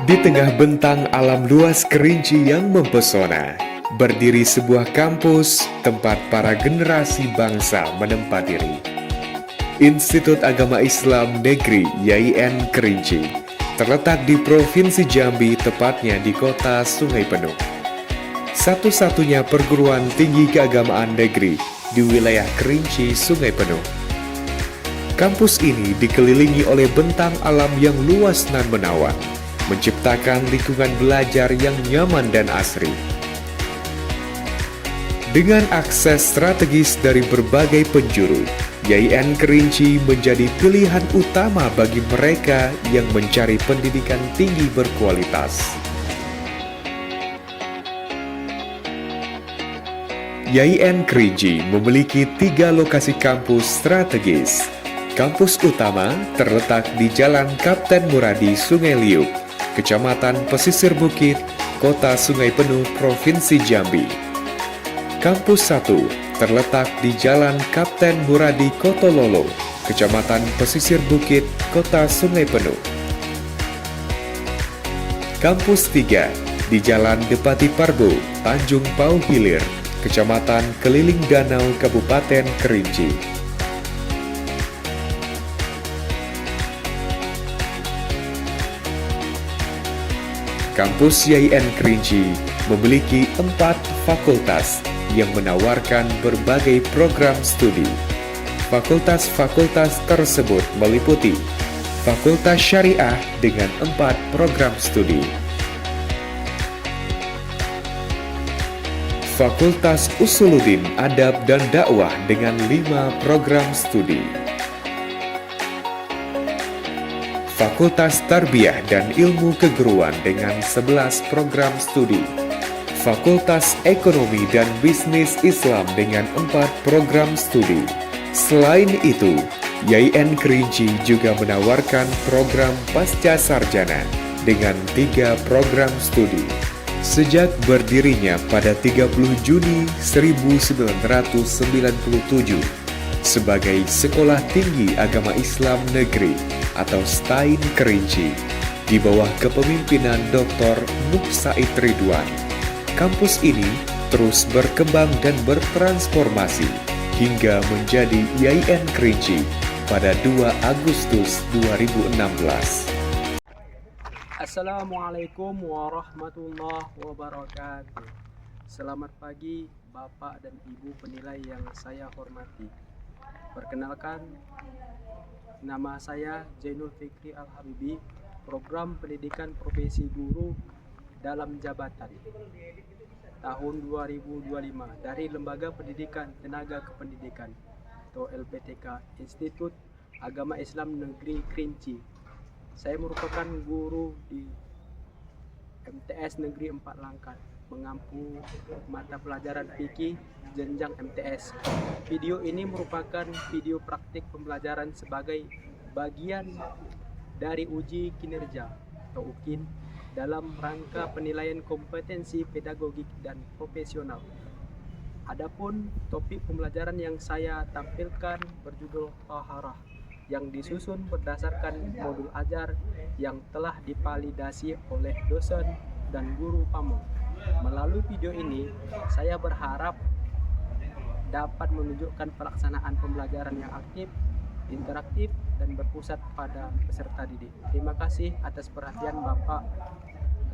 Di tengah bentang alam luas Kerinci yang mempesona, berdiri sebuah kampus tempat para generasi bangsa menempa diri. Institut Agama Islam Negeri YIN Kerinci terletak di Provinsi Jambi, tepatnya di kota Sungai Penuh. Satu-satunya perguruan tinggi keagamaan negeri di wilayah Kerinci, Sungai Penuh. Kampus ini dikelilingi oleh bentang alam yang luas nan menawan, menciptakan lingkungan belajar yang nyaman dan asri. Dengan akses strategis dari berbagai penjuru, YIN Kerinci menjadi pilihan utama bagi mereka yang mencari pendidikan tinggi berkualitas. YIN Kerinci memiliki 3 lokasi kampus strategis. Kampus utama terletak di Jalan Kapten Muradi, Sungai Liuk, Kecamatan Pesisir Bukit, Kota Sungai Penuh, Provinsi Jambi. Kampus 1 terletak di Jalan Kapten Muradi Kotololo, Kecamatan Pesisir Bukit, Kota Sungai Penuh. Kampus 3 di Jalan Depati Parbo, Tanjung Pau Hilir, Kecamatan Keliling Danau, Kabupaten Kerinci. Kampus YIN Kerinci memiliki 4 fakultas yang menawarkan berbagai program studi. Fakultas-fakultas tersebut meliputi Fakultas Syariah dengan 4 program studi, Fakultas Usuluddin Adab dan Dakwah dengan 5 program studi, Fakultas Tarbiyah dan Ilmu Keguruan dengan 11 program studi, Fakultas Ekonomi dan Bisnis Islam dengan 4 program studi. Selain itu, YIN Kerinci juga menawarkan program Pasca Sarjana dengan 3 program studi. Sejak berdirinya pada 30 Juni 1997 sebagai Sekolah Tinggi Agama Islam Negeri atau STAIN Kerinci di bawah kepemimpinan Dr. Nuh Said Ridwan, kampus ini terus berkembang dan bertransformasi hingga menjadi YIN Kerinci pada 2 Agustus 2016. Assalamualaikum warahmatullahi wabarakatuh. Selamat pagi Bapak dan Ibu penilai yang saya hormati. Perkenalkan, nama saya Jainul Fikri Al-Habibi, Program Pendidikan Profesi Guru dalam Jabatan tahun 2025 dari Lembaga Pendidikan Tenaga Kependidikan atau LPTK Institut Agama Islam Negeri Kerinci. Saya merupakan guru di MTS Negeri 4 Langkat, mengampu mata pelajaran fikih jenjang MTS. Video ini merupakan video praktik pembelajaran sebagai bagian dari uji kinerja atau UKIN dalam rangka penilaian kompetensi pedagogik dan profesional. Adapun topik pembelajaran yang saya tampilkan berjudul Taharah, yang disusun berdasarkan modul ajar yang telah divalidasi oleh dosen dan guru PAMO. Melalui video ini, saya berharap dapat menunjukkan pelaksanaan pembelajaran yang aktif, interaktif, dan berpusat pada peserta didik. Terima kasih atas perhatian Bapak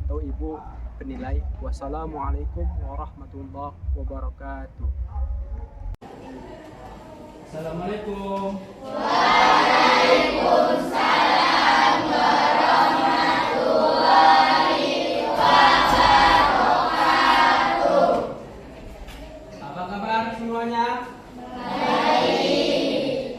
atau Ibu penilai. Wassalamualaikum warahmatullahi wabarakatuh. Assalamualaikum. Waalaikumsalam warahmatullahi wabarakatuh. Apa kabar semuanya? Baik.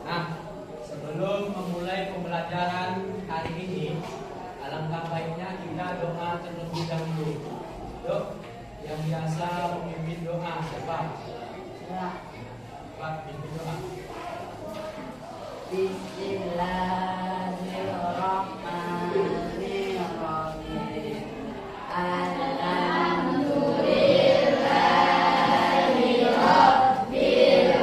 Nah, sebelum memulai pembelajaran hari ini, alangkah baiknya kita doa terlebih dahulu. Dok, yang biasa memimpin doa siapa? Pak, pimpin doa. Bismillahirrahmanirrahim. Alhamdulillahi rabbil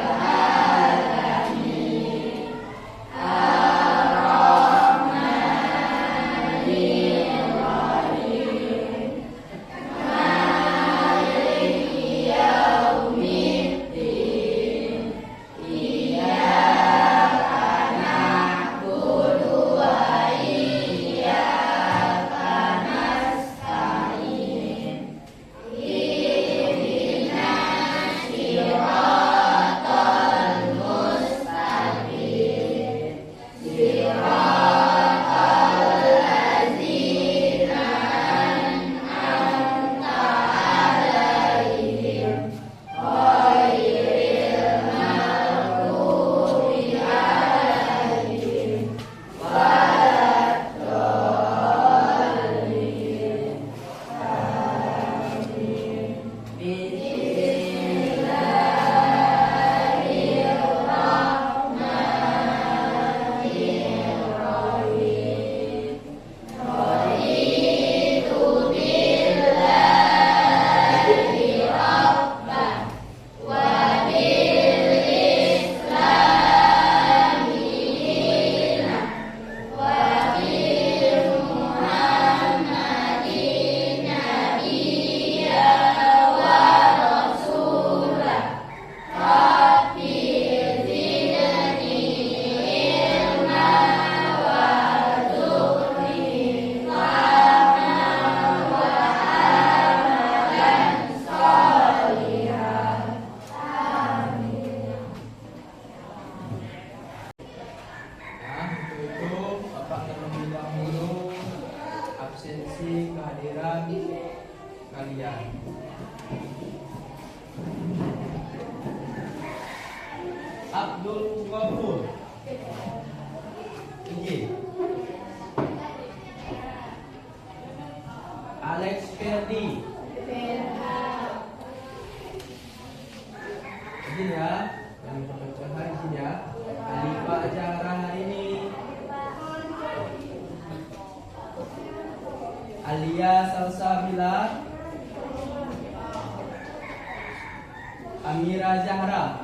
Amira Zahra,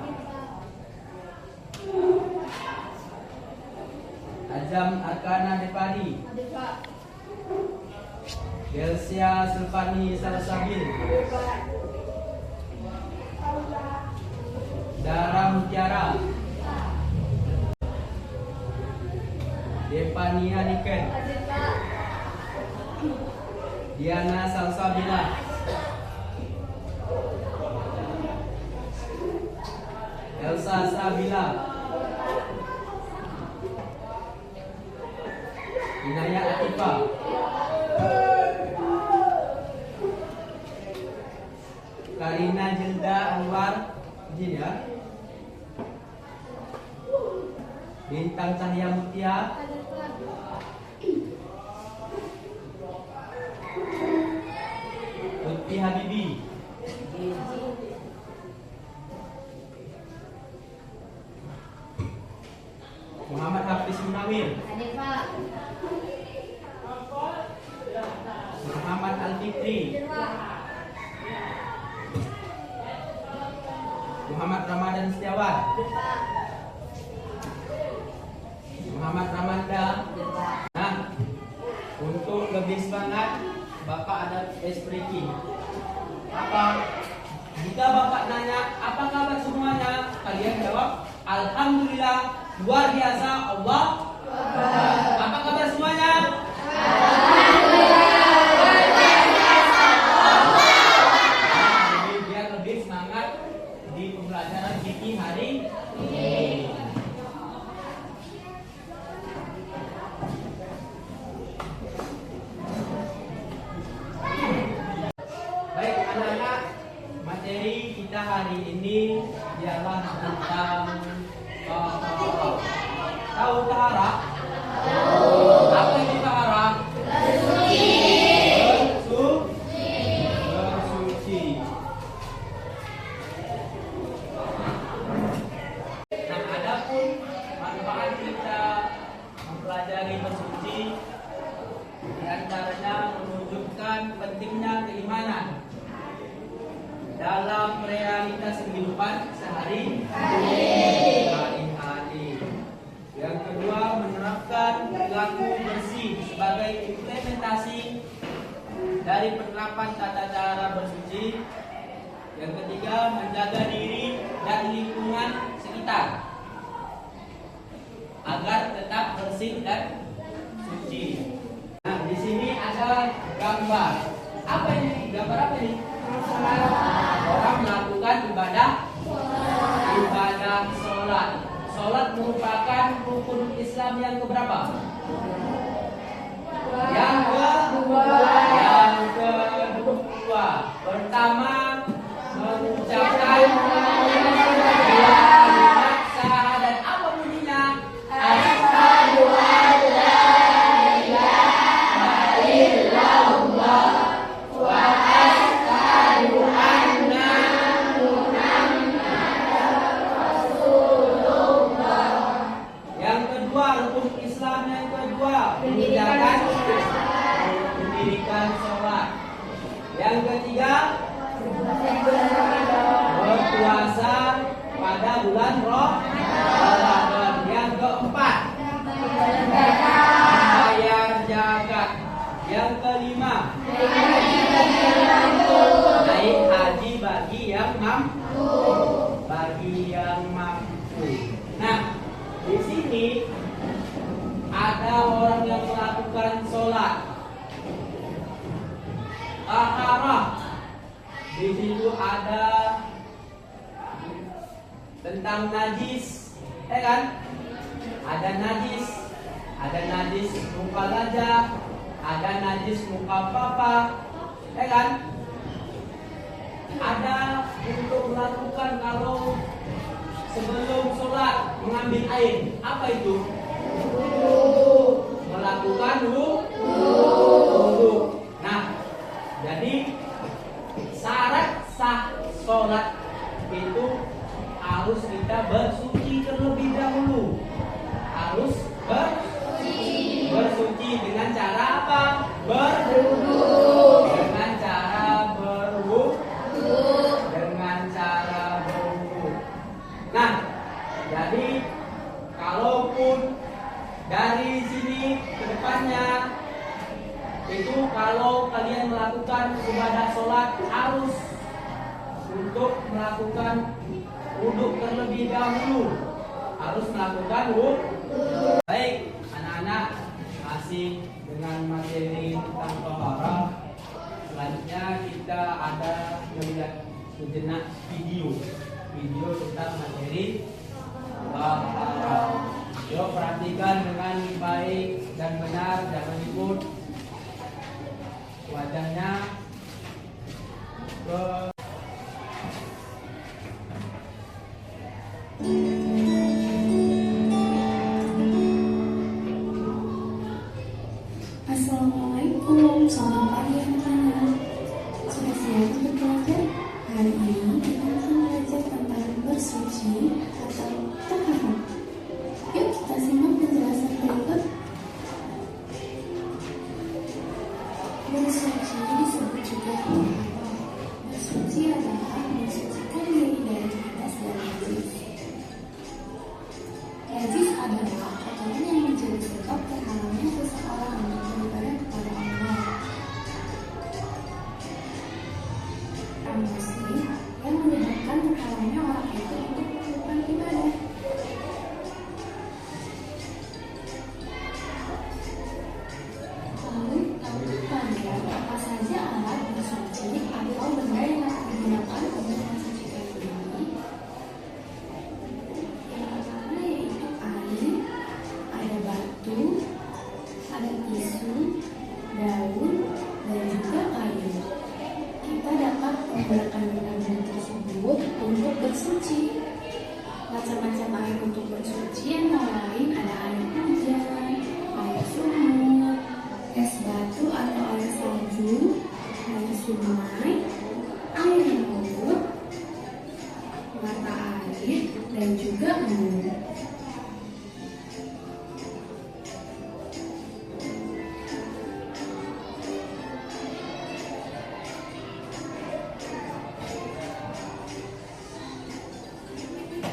Ajam Arkana Depadi, Delsia Silvani Salsabil, Dara Mutiara, Devania Niken, Diana Salsabila, Elsa Sabila, Inaya Atifa, Karina Jelda Anwar, izin ya. Bintang Cahya Mutia, Lutfi Habibi, Muhammad Hafiz Munawir, Muhammad Al-Fikri, Muhammad Ramadan Setiawan, Muhammad Ramanda. Nah, untuk lebih semangat, Bapak ada espriki. Apa? Jika Bapak nanya, apa kabar semuanya? Kalian jawab, Alhamdulillah, luar biasa, Allah. Apa kabar semuanya? Jadi biar lebih semangat di pembelajaran fikih hari ini. Baik anak-anak, materi kita hari ini ialah tentang tahu tahara? Apa itu tahara? Bersuci. Nah, adapun manfaat kita mempelajari bersuci, di antaranya menunjukkan pentingnya keimanan dalam realitas kehidupan sehari-hari. Yang kedua, menerapkan perilaku bersih sebagai implementasi dari penerapan tata cara bersuci. Yang ketiga, menjaga diri dan lingkungan sekitar agar tetap bersih dan suci. Nah, di sini ada gambar. Apa ini? Gambar apa ini? Orang melakukan ibadah sholat. Sholat merupakan rukun Islam yang keberapa? Yang kedua. Pertama, mengucapkan dua kalimat syahadat. Apa bunyinya? Asyhadu an la ilaha illallah wa asyhadu anna yang kedua, rukun Islam yang kedua, mendirikan sholat. Yang ketiga, berpuasa pada bulan Ramadan. Yang keempat, bayar zakat. Yang kelima, naik haji bagi yang mampu. Nah, di sini ada orang yang melakukan sholat taharah. Di situ ada tentang najis, kan? Ada najis muka wajah, ada najis muka papa, kan? Ada untuk melakukan kalau sebelum sholat mengambil air. Apa itu? Melakukan wudu. Nah, jadi syarat sah sholat itu harus kita bersuci terlebih dahulu. Harus bersuci dengan cara apa? Dengan cara berwudu. Dengan cara melakukan wudhu terlebih dahulu. Harus melakukan wudhu. Baik, anak-anak, masih dengan materi tentang toharoh. Selanjutnya kita ada melihat sejenak video tentang materi toharoh. Yuk perhatikan dengan baik dan benar, jangan ikut wajahnya ke Assalamualaikum, selamat pagi anak-anak. Sudah siap untuk belajar? Hari ini kita akan belajar tentang bersuci atau taharah. Yuk kita simak penjelasan berikut. Bersuci disebut juga taharah. Bersuci adalah mensucikan diri dari hadas dan najis. Najis adalah kotoran yang menjadi sebab terhalangnya seseorang untuk beribadah kepada Allah. Orang muslim yang menyebabkan terhalangnya orang itu untuk melakukan ibadah. Lalu lanjutkan apa saja alat bersuci atau benda yang digunakan untuk mensucikan diri. Yang pertama yaitu air, ada batu, ada tisu, daun, dan juga kayu. Kita dapat menggunakan benda-benda tersebut untuk bersuci. Macam-macam air untuk bersuci yang lain ada air hujan, air sumur, es batu atau air salju, air sungai, air laut, mata air, dan juga embun.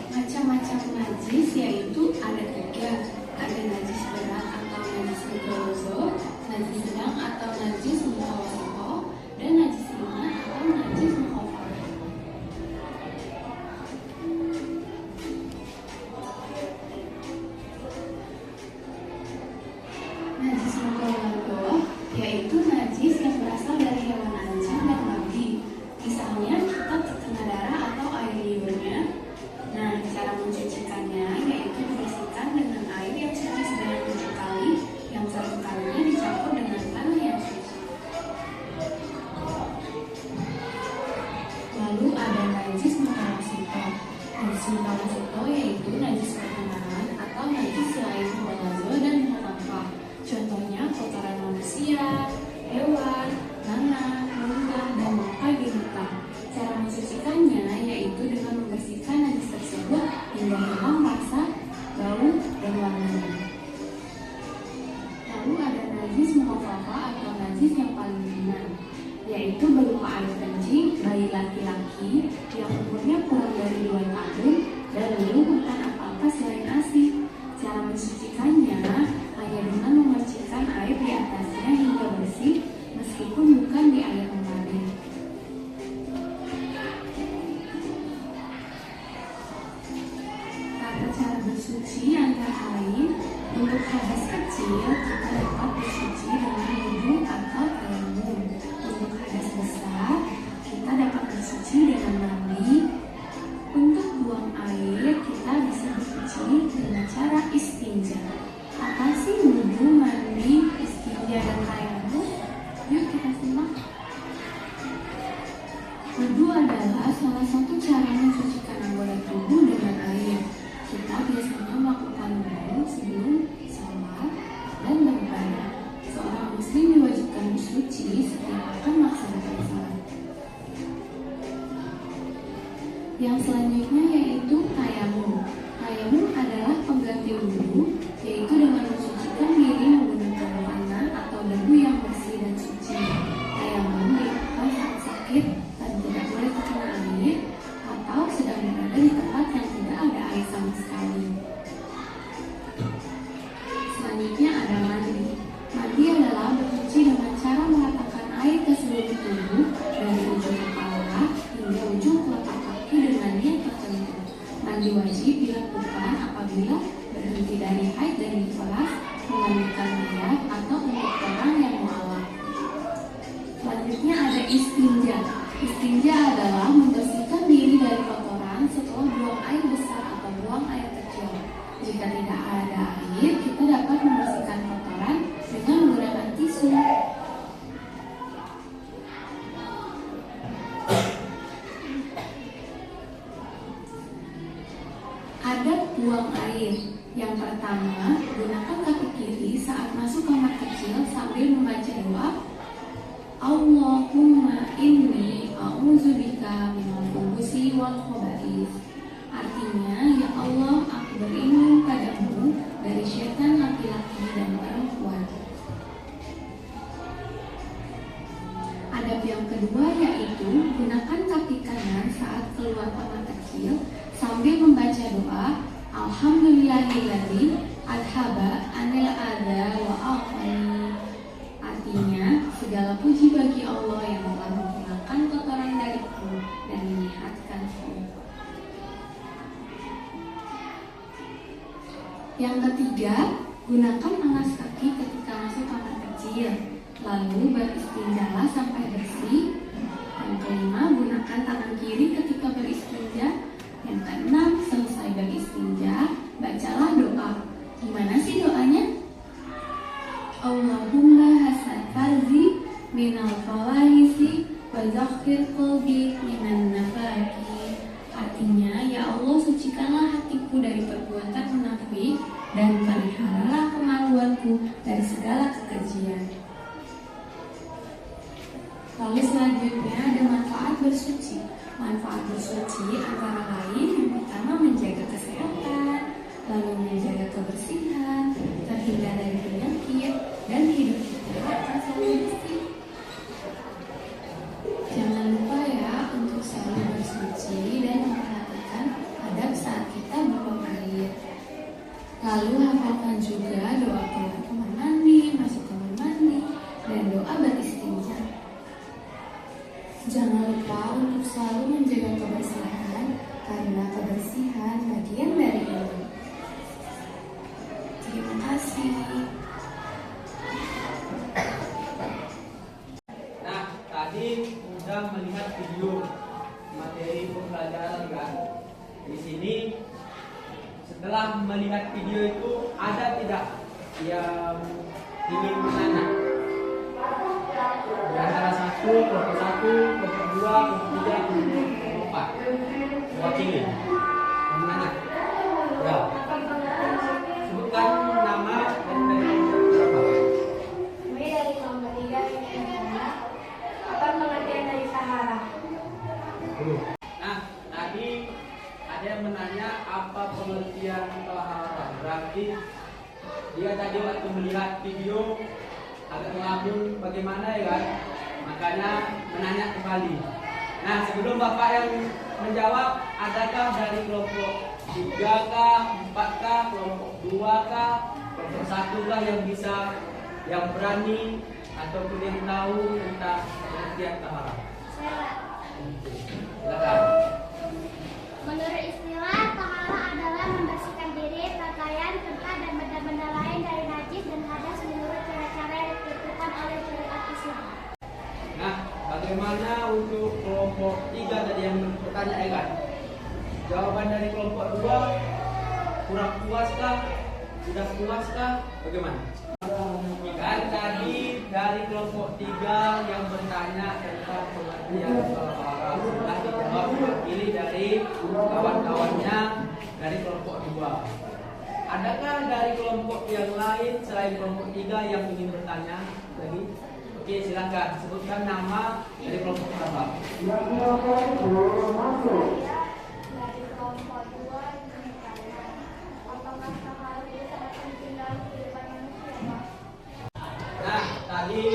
Macam-macam najis yaitu ada 3, ada najis berat atau najis mikrozo, najis sedang atau najis mutawasito, dan najis ringan atau najis mukhafadah. Najis mikrozo yaitu najis yang berasal dari hewan anjing dan babi. Misalnya kita terkena darah atau air liurnya. Nah, cara mencucikannya yaitu dibersihkan dengan air yang suci sebanyak 7 kali, yang satu kalinya dicampur dengan tanah yang suci. Lalu ada najis mutawasito. Najis mutawasito yaitu najis pertengahan atau najis selain mutawazzo dan mutawaffa. Contohnya kotoran manusia, hewan, tanah, muntah, dan bangkai binatang. Cara mensucikannya yaitu dengan membersihkan najis tersebut hingga hilang rasa, bau, dan warnanya. Lalu ada najis mukhaffafa atau najis yang paling ringan, yaitu berupa air kencing bayi laki-laki yang umurnya kurang dari 2 tahun dan belum makan apa-apa selain ASI. Cara mensucikannya hanya dengan memercikkan air di atasnya hingga bersih, meskipun bukan di air mengalir. Cara bersuci antara lain, untuk hadas kecil kita dapat bersuci dengan wudhu atau tayamum. Untuk hadas besar kita dapat bersuci dengan mandi. Untuk buang air kita bisa bersuci dengan cara istinja. Apa sih wudhu, mandi, istinja, dan tayamum? Yuk kita simak. Wudhu adalah salah satu cara mensucikan anggota tubuh dengan air. Kita biasanya melakukan wudhu sebelum sholat dan beribadah. Seorang muslim diwajibkan bersuci setiap akan melaksanakan sholat. Yang selanjutnya yaitu tayamum. Tayamum adalah pengganti wudhu, yaitu dengan mensucikan diri menggunakan tanah atau debu yang bersih dan suci. Tayamum dilakukan saat sakit dan tidak boleh terkena air, atau sedang berada di tempat yang tidak ada air sama sekali. Selanjutnya ada mandi. Mandi adalah bersuci dengan cara meratakan air ke seluruh tubuh dari ujung kepala hingga ujung telapak kaki dengan Mandi wajib dilakukan apabila berhenti dari haid dan nifas, memandikan mayat, atau untuk orang yang mualaf. Selanjutnya ada istinja. Istinja adalah membersihkan diri dari kotoran setelah buang air besar atau buang air kecil. Jika tidak ada air, kita dapat membersihkan kotoran dengan menggunakan tisu. Adab buang air. Yang pertama, gunakan kaki kiri saat masuk kamar kecil sambil membaca doa Allahumma inni a'udzubika minal khubuthi wal khaba'ith. Artinya, ya Allah, aku berlindung padamu dari syaitan laki-laki dan perempuan. Adab yang kedua yaitu gunakan kaki kanan saat keluar kamar kecil sambil membaca doa Alhamdulillahilladzi adhaba anil adza wa afani. Artinya, segala puji bagi Allah yang telah menghilangkan kotoran dariku dan menyehatkanku. Yang ketiga, gunakan alas kaki ketika masuk kamar kecil, lalu beristinjalah sampai bersih. Yang kelima, gunakan tangan kiri ketika beristinja. Yang keenam, selesai beristinja, bacalah doa. Gimana sih doanya? Allahumma hasan farzi minal fawaisi wa zakhir qalbi minan nafaki. Artinya, ya Allah, sucikanlah hatiku dari perbuatan munafik dan peliharalah kemaluanku dari segala kekejian. Lalu selanjutnya ada manfaat bersuci. Manfaat bersuci antara lain yang pertama menjaga kesehatan, lalu menjaga kebersihan, terhindar dari penyakit, dan hidup kita akan selalu bersih. Jangan lupa ya untuk selalu bersuci dan memperhatikan adab saat kita buang air. Lalu hafalkan juga doa keluar kamar mandi, masuk kamar mandi, dan doa beristinja. Jangan lupa untuk selalu menjaga kebersihan karena kebersihan bagian dari ilmu. Terima kasih. Nah, tadi sudah melihat video materi pembelajaran kan. Di sini setelah melihat video itu ada tidak yang ingin bertanya? Di antara kelompok 1, kelompok 2, kelompok 3, kelompok 4. Mewakili. Menanya. Ya. Sebutkan nama dan dari kelompok berapa. Kami dari kelompok 3 yang bertanya, apa pengertian dari Sahara? Nah, tadi ada yang menanya apa pengertian taharah. Berarti dia tadi waktu melihat video agak ngabung bagaimana ya kan, makanya menanya kembali. Nah, sebelum Bapak yang menjawab, adakah dari kelompok 3 kah, 4 kah, kelompok 2 kah, kelompok 1 kah yang bisa, yang berani ataupun yang tahu tentang pengertian taharah? Silakan. Menurut istilah, taharah adalah membersihkan diri, pakaian, tempat, dan benda-benda lain dari najis dan hadas menurut cara-cara yang ditentukan oleh syariat Islam. Nah, bagaimana untuk kelompok 3 tadi yang bertanya ya kan? Jawaban dari kelompok 2 kurang puas kah? Sudah puas kah? Bagaimana? Kan tadi dari kelompok 3 yang bertanya tentang pengertian taharah sudah dijawab mewakili dari kawan-kawannya dari kelompok 2. Adakah dari kelompok yang lain selain kelompok 3 yang ingin bertanya lagi? Oke, silakan sebutkan nama dari kelompok berapa. Dari kelompok 2 yang bertanya, apakah taharah itu sangat penting dalam kehidupan manusia, Pak? Nah, tadi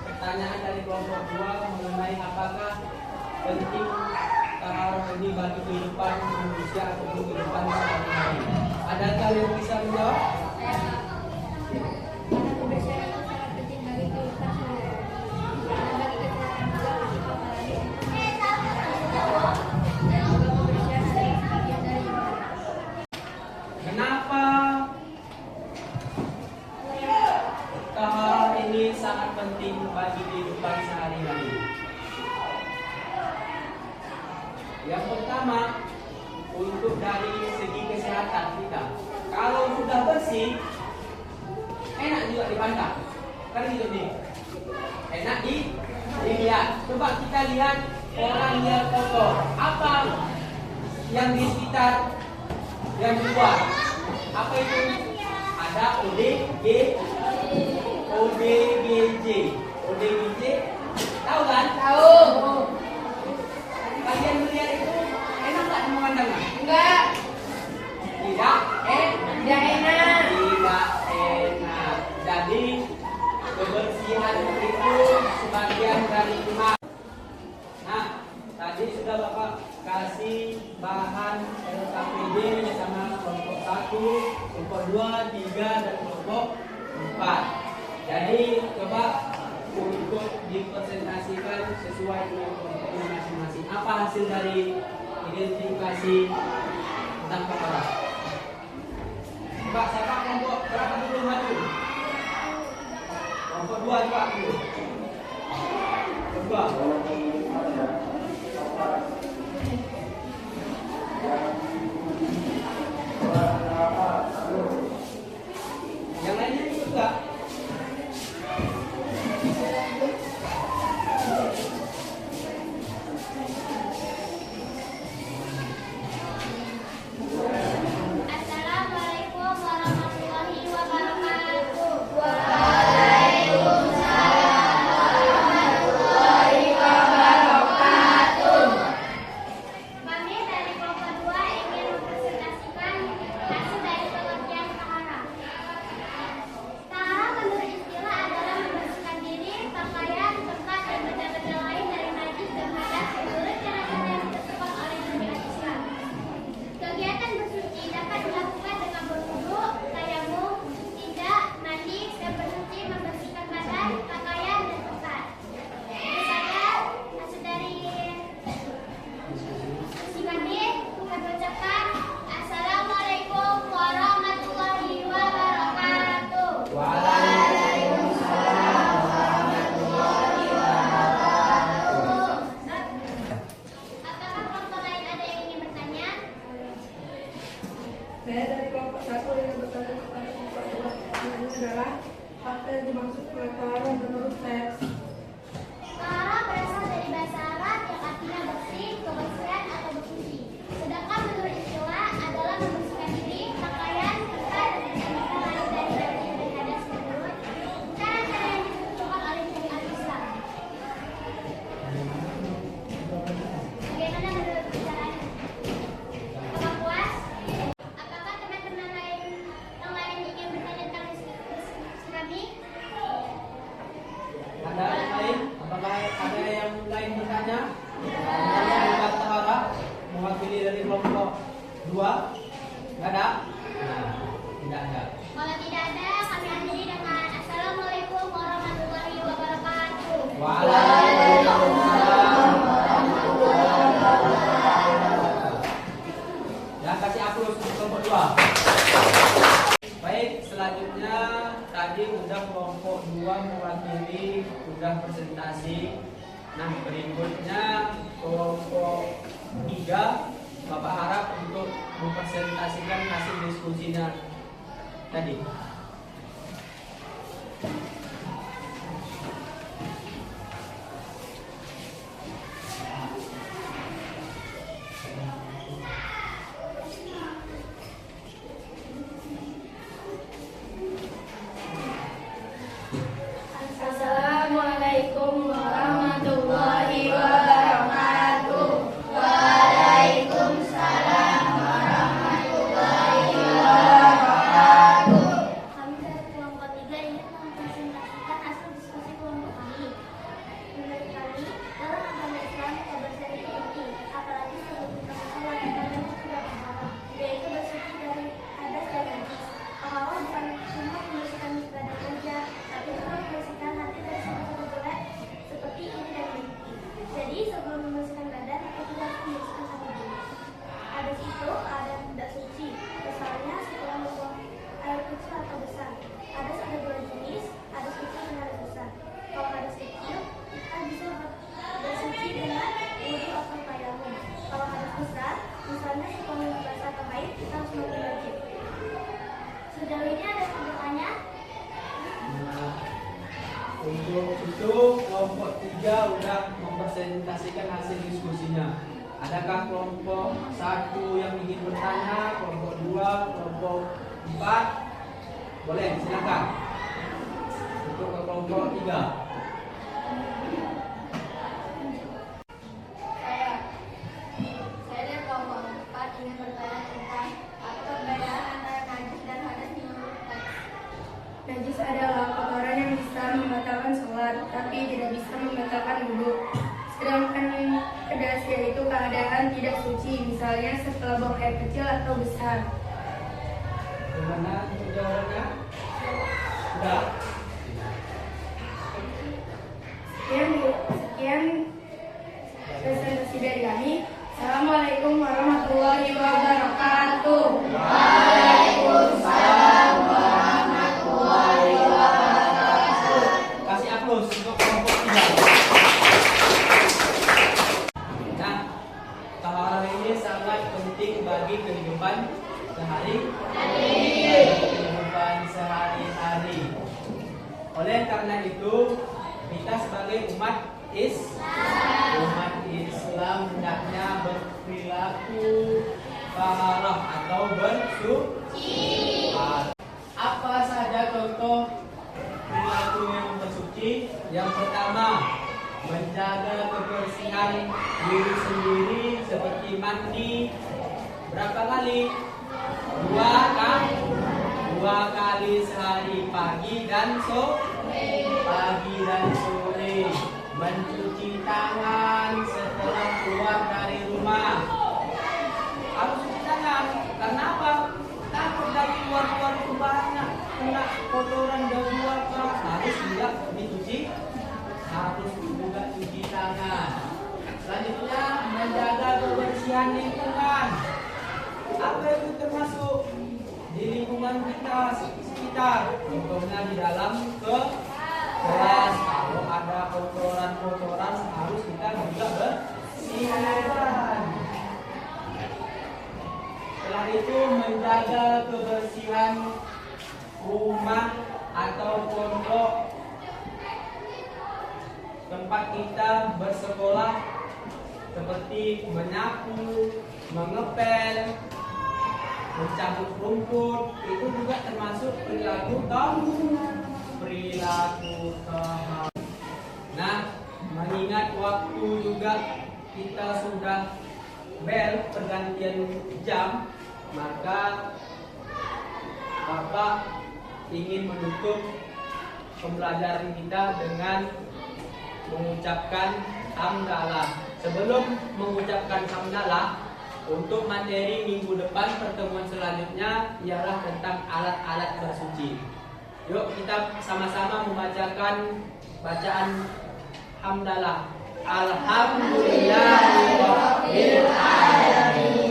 pertanyaan dari kelompok 2 mengenai apakah penting taharah ini bagi kehidupan manusia atau kehidupan sehari-hari. Adakah yang bisa menjawab? Karena kebersihan itu sangat penting bagi kehidupan sehari-hari. Karena bagi kesehatan juga, apalagi untuk dan juga kebersihan adalah bagian dari ibadah. Yang pertama, untuk dari segi kesehatan kita, kalau sudah bersih, enak juga dipandang. Kan gitu nih, enak dilihat. Coba kita lihat orang yang kotor, apa yang di sekitar yang di luar, apa itu? Ada ODGJ, tahu kan? Tahu. Kalian melihat itu enak nggak memandangnya? Enggak. Tidak, Tidak enak. tidak enak. Jadi kebersihan itu sebagian dari iman. Nah, tadi sudah Bapak kasih bahan LKPD sama kelompok 1, kelompok 2, 3, dan kelompok 4. Jadi coba untuk dipresentasikan sesuai dengan kelompoknya masing-masing. Apa hasil dari identifikasi tentang perkara? Coba siapa kelompok berapa dulu maju? Kelompok 2 juga dulu. Coba. Yang lainnya ikut enggak? Assalamualaikum warahmatullahi wabarakatuh. Kami dari kelompok 2 ingin mempresentasikan hasil dari pengertian tahara. Tahara menurut istilah adalah membersihkan diri, pakaian, tempat, dan benda-benda lain dari najis dan hadas menurut cara-cara yang ditetapkan oleh syariat Islam. Kegiatan bersuci dapat dilakukan dengan berwudu, tayamum, istinja, mandi, dan bersuci membersihkan badan, pakaian, dan tempat. Misalnya, hasil dari Sikandi, kami ucapkan Assalamualaikum warahmatullahi wabarakatuh. Apakah kelompok lain ada yang ingin bertanya? Saya dari kelompok 1 yang bertanya kepada kelompok 2. Pertanyaannya adalah apa yang dimaksud dengan tahara menurut teks? Tahara berasal dari bahasa Arab yang artinya bersih, kebersihan, atau bersuci. Sedangkan menurut istilah adalah membersihkan diri, pakaian, tempat, dan benda-benda lain dari najis dan hadas menurut cara-cara yang ditentukan oleh syariat Islam. Bagaimana menurut bicaranya? Apakah puas? Apakah teman-teman yang lain ingin bertanya tentang diskusi kami? Ada yang lain? Apakah ada yang lain bertanya? Tentang tahara mewakili dari kelompok 2? Tidak ada? Nah, tidak ada. Kalau tidak ada, kami akhiri dengan Assalamualaikum warahmatullahi wabarakatuh. Waalaikumsalam. Ya, kasih aplaus untuk kelompok 2. Baik, selanjutnya tadi udah kelompok 2 mewakili, udah presentasi. Nah, berikutnya kelompok 3 Bapak harap untuk mempresentasikan hasil diskusinya tadi. Assalamualaikum warahmatullahi wabarakatuh. Waalaikumsalam warahmatullahi wabarakatuh. Kami dari kelompok 3 ingin mempresentasikan hasil diskusi kelompok kami. Menurut kami, dalam agama Islam kebersihan itu penting, apalagi sebelum kita sholat dan sudah berharap, yaitu bersuci dari hadas dan najis. Allah bukan cuma membersihkan badan saja, tapi juga membersihkan hati dari sifat-sifat jelek seperti iri dan dengki. Jadi sebelum membersihkan badan, kita harus membersihkan hati dulu. Hadas itu ada yang tidak suci, misalnya setelah membuang air kecil atau besar. Hadas ada 2 jenis, hadas kecil dan hadas besar. Kalau hadas kecil, kita bisa bersuci dengan wudu atau tayamum. Kalau hadas misalnya sekolah bahasa atau baik kita harus mandi wajib. Sejauh ini ada yang bertanya? Nah, untuk itu kelompok 3 udah mempresentasikan hasil diskusinya. Adakah kelompok 1 yang ingin bertanya, kelompok 2, kelompok 4? Boleh, silakan. Untuk ke kelompok 3. Saya dari kelompok 4 ingin bertanya tentang apa perbedaan antara najis dan hadas menurut teks. Najis adalah kotoran yang bisa membatalkan sholat, tapi tidak bisa membatalkan wudhu. Sedangkan hadas yaitu keadaan tidak suci, misalnya setelah buang air kecil atau besar. Bagaimana untuk jawabannya? Sudah. Sekian presentasi dari kami. Assalamualaikum warahmatullahi wabarakatuh. Kasih aplaus untuk kelompok 3. Nah, hal ini sangat penting bagi kehidupan sehari-hari. Oleh karena itu, kita sebagai umat Islam hendaknya berperilaku taharah atau bersuci. Apa saja contoh perilaku yang bersuci? Yang pertama, menjaga kebersihan diri sendiri seperti mandi. Berapa kali? 2 kali sehari, pagi dan sore. Mencuci tangan setelah keluar dari rumah. Harus cuci tangan. Karena apa? Takut dari luar itu banyak kena kotoran dari luar, harus juga dicuci. Harus juga cuci tangan. Selanjutnya, menjaga kebersihan lingkungan. Apa itu termasuk di lingkungan kita sekitar? Contohnya di dalam kelas, kalau ada kotoran harus kita juga bersihkan. Setelah itu, menjaga kebersihan rumah atau pondok tempat kita bersekolah, seperti menyapu, mengepel, mencabut rumput. Itu juga termasuk perilaku tahar. Nah, mengingat waktu juga kita sudah bel pergantian jam, maka Bapak ingin menutup pembelajaran kita dengan mengucapkan hamdalah. Sebelum mengucapkan hamdalah, untuk materi minggu depan pertemuan selanjutnya ialah tentang alat-alat bersuci. Yuk kita sama-sama membacakan bacaan hamdalah. Alhamdulillahirabbil alamin.